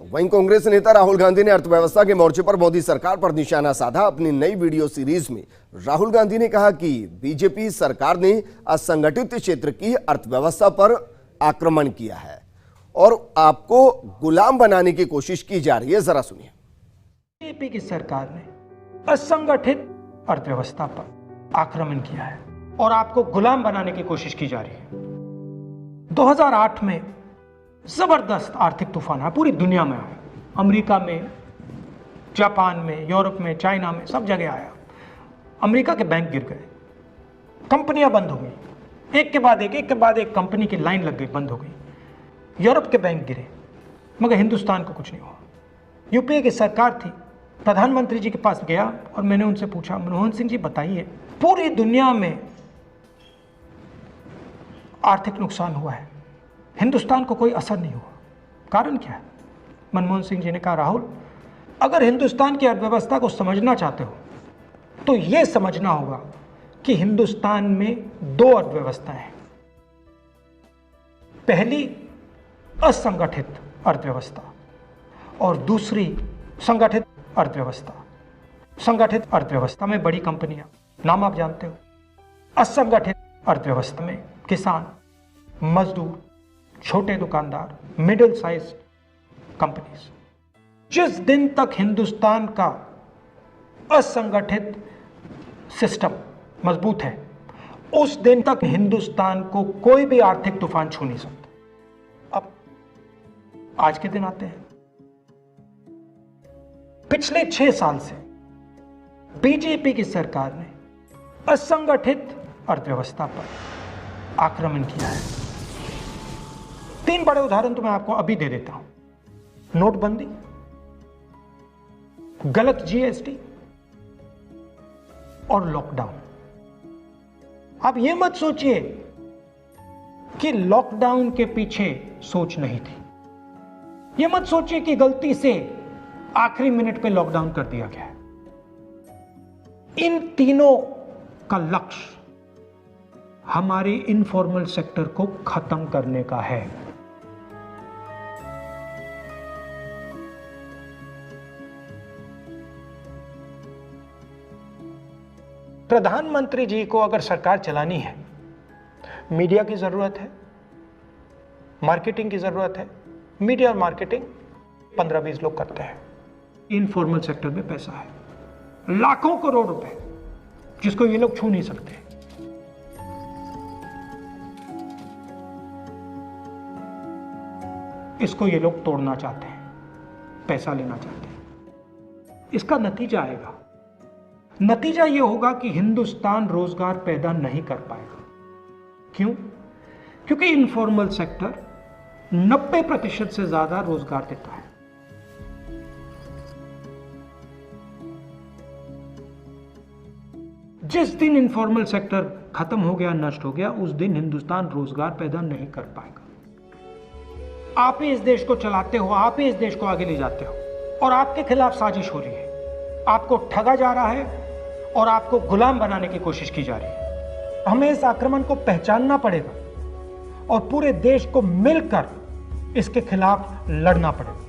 वहीं कांग्रेस नेता राहुल गांधी ने अर्थव्यवस्था के मोर्चे पर मोदी सरकार पर निशाना साधा। अपनी नई वीडियो सीरीज में राहुल गांधी ने कहा कि बीजेपी सरकार ने असंगठित क्षेत्र की अर्थव्यवस्था पर आक्रमण किया है और आपको गुलाम बनाने की कोशिश की जा रही है। जरा सुनिए। बीजेपी की सरकार ने असंगठित अर्थव्यवस्था पर आक्रमण किया है और आपको गुलाम बनाने की कोशिश की जा रही है। 2008 में जबरदस्त आर्थिक तूफान आया, पूरी दुनिया में आया, अमेरिका में, जापान में, यूरोप में, चाइना में, सब जगह आया। अमेरिका के बैंक गिर गए, कंपनियां बंद हो गई, एक के बाद एक कंपनी की लाइन लग गई, बंद हो गई। यूरोप के बैंक गिरे, मगर हिंदुस्तान को कुछ नहीं हुआ। यूपीए की सरकार थी, प्रधानमंत्री जी के पास गया और मैंने उनसे पूछा, मनमोहन सिंह जी बताइए, पूरी दुनिया में आर्थिक नुकसान हुआ है, हिंदुस्तान को कोई असर नहीं हुआ, कारण क्या है? मनमोहन सिंह जी ने कहा, राहुल, अगर हिंदुस्तान की अर्थव्यवस्था को समझना चाहते हो तो यह समझना होगा कि हिंदुस्तान में दो अर्थव्यवस्थाएं हैं। पहली असंगठित अर्थव्यवस्था और दूसरी संगठित अर्थव्यवस्था। संगठित अर्थव्यवस्था में बड़ी कंपनियां, नाम आप जानते हो। असंगठित अर्थव्यवस्था में किसान, मजदूर, छोटे दुकानदार, मिडिल साइज कंपनीज। जिस दिन तक हिंदुस्तान का असंगठित सिस्टम मजबूत है, उस दिन तक हिंदुस्तान को कोई भी आर्थिक तूफान छू नहीं सकता। अब आज के दिन आते हैं। पिछले 6 साल से बीजेपी की सरकार ने असंगठित अर्थव्यवस्था पर आक्रमण किया है। 3 बड़े उदाहरण तो मैं आपको अभी दे देता हूं। नोटबंदी, गलत जीएसटी और लॉकडाउन। आप यह मत सोचिए कि लॉकडाउन के पीछे सोच नहीं थी। यह मत सोचिए कि गलती से आखिरी मिनट पे लॉकडाउन कर दिया गया है। इन तीनों का लक्ष्य हमारे इनफॉर्मल सेक्टर को खत्म करने का है। प्रधानमंत्री जी को अगर सरकार चलानी है, मीडिया की जरूरत है, मार्केटिंग की जरूरत है। मीडिया और मार्केटिंग 15-20 लोग करते हैं। इनफॉर्मल सेक्टर में पैसा है, लाखों करोड़ रुपए, जिसको ये लोग छू नहीं सकते। इसको ये लोग तोड़ना चाहते हैं, पैसा लेना चाहते हैं। इसका नतीजा आएगा। नतीजा यह होगा कि हिंदुस्तान रोजगार पैदा नहीं कर पाएगा। क्यों? क्योंकि इनफॉर्मल सेक्टर 90% से ज्यादा रोजगार देता है। जिस दिन इनफॉर्मल सेक्टर खत्म हो गया, नष्ट हो गया, उस दिन हिंदुस्तान रोजगार पैदा नहीं कर पाएगा। आप ही इस देश को चलाते हो, आप ही इस देश को आगे ले जाते हो और आपके खिलाफ साजिश हो रही है। आपको ठगा जा रहा है और आपको गुलाम बनाने की कोशिश की जा रही है। हमें इस आक्रमण को पहचानना पड़ेगा और पूरे देश को मिलकर इसके खिलाफ लड़ना पड़ेगा।